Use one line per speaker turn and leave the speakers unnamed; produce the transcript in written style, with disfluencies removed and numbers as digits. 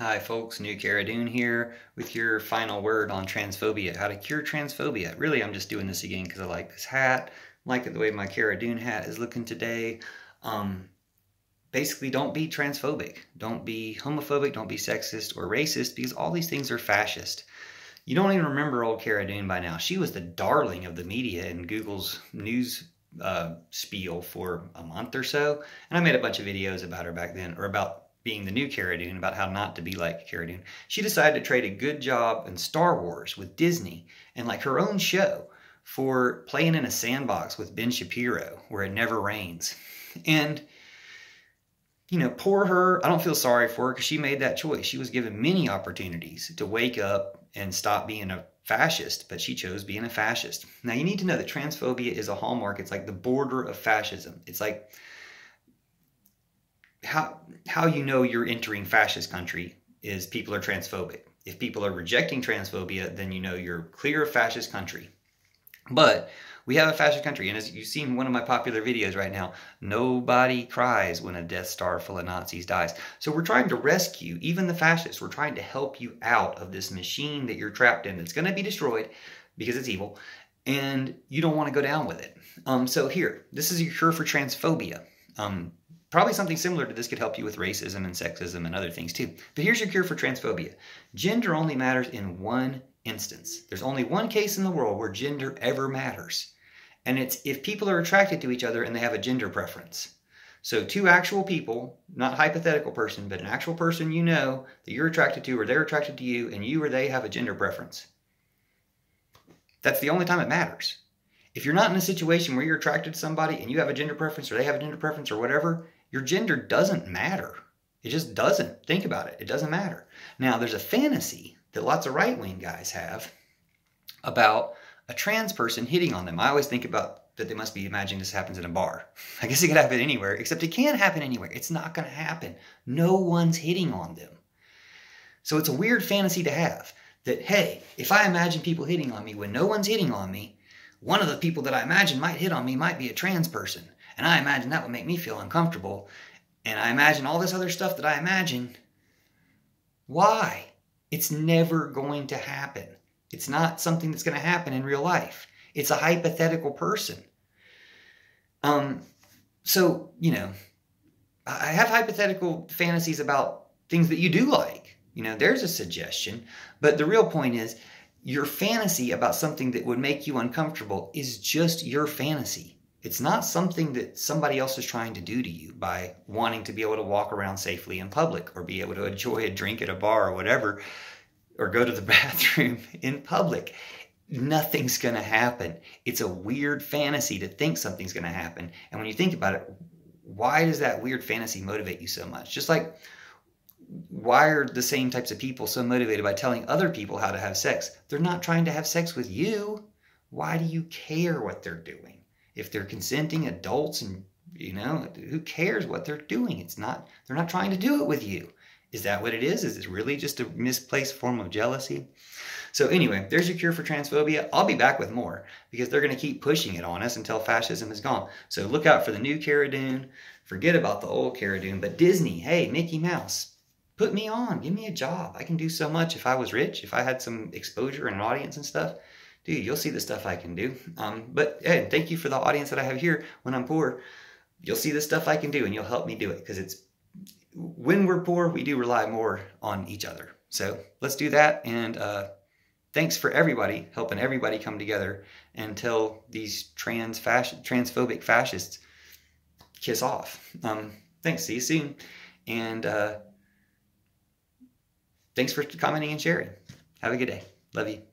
Hi folks, new Cara Dune here with your final word on transphobia, how to cure transphobia. Really, I'm just doing this again because I like this hat, like it the way my Cara Dune hat is looking today. Basically, don't be transphobic, don't be homophobic, don't be sexist or racist, because all these things are fascist. You don't even remember old Cara Dune by now. She was the darling of the media in Google's news spiel for a month or so, and I made a bunch of videos about her back then, or about being the new Cara Dune, about how not to be like Cara Dune. She decided to trade a good job in Star Wars with Disney and like her own show for playing in a sandbox with Ben Shapiro where it never rains. And you know, poor her. I don't feel sorry for her because she made that choice. She was given many opportunities to wake up and stop being a fascist, but she chose being a fascist. Now, you need to know that transphobia is a hallmark. It's like the border of fascism. It's like how you know you're entering fascist country is people are transphobic. If people are rejecting transphobia, then you know you're clear of fascist country. But we have a fascist country, and as you've seen in one of my popular videos right now, nobody cries when a Death Star full of Nazis dies. So we're trying to rescue even the fascists. We're trying to help you out of this machine that you're trapped in. It's going to be destroyed because it's evil, and you don't want to go down with it. So here, this is your cure for transphobia. Probably something similar to this could help you with racism and sexism and other things too. But here's your cure for transphobia. Gender only matters in one instance. There's only one case in the world where gender ever matters. And it's if people are attracted to each other and they have a gender preference. So two actual people, not a hypothetical person, but an actual person you know that you're attracted to or they're attracted to you and you or they have a gender preference. That's the only time it matters. If you're not in a situation where you're attracted to somebody and you have a gender preference or they have a gender preference or whatever, your gender doesn't matter. It just doesn't. Think about it. It doesn't matter. Now, there's a fantasy that lots of right-wing guys have about a trans person hitting on them. I always think about that they must be imagining this happens in a bar. I guess it could happen anywhere, except it can't happen anywhere. It's not going to happen. No one's hitting on them. So it's a weird fantasy to have that, hey, if I imagine people hitting on me when no one's hitting on me, one of the people that I imagine might hit on me might be a trans person. And I imagine that would make me feel uncomfortable. And I imagine all this other stuff that I imagine. Why? It's never going to happen. It's not something that's going to happen in real life. It's a hypothetical person. So, you know, I have hypothetical fantasies about things that you do like. You know, there's a suggestion. But the real point is, your fantasy about something that would make you uncomfortable is just your fantasy. It's not something that somebody else is trying to do to you by wanting to be able to walk around safely in public or be able to enjoy a drink at a bar or whatever, or go to the bathroom in public. Nothing's going to happen. It's a weird fantasy to think something's going to happen. And when you think about it, why does that weird fantasy motivate you so much? Just like, why are the same types of people so motivated by telling other people how to have sex? They're not trying to have sex with you. Why do you care what they're doing? If they're consenting adults and, you know, who cares what they're doing? It's not, they're not trying to do it with you. Is that what it is? Is it really just a misplaced form of jealousy? So anyway, there's your cure for transphobia. I'll be back with more because they're going to keep pushing it on us until fascism is gone. So look out for the new Cara Dune. Forget about the old Cara Dune. But Disney, hey, Mickey Mouse, put me on. Give me a job. I can do so much if I was rich, if I had some exposure and an audience and stuff. Dude, you'll see the stuff I can do. But hey, thank you for the audience that I have here. When I'm poor, you'll see the stuff I can do and you'll help me do it, because it's when we're poor, we do rely more on each other. So let's do that. And thanks for everybody, helping everybody come together until these transphobic fascists kiss off. Thanks. See you soon. And thanks for commenting and sharing. Have a good day. Love you.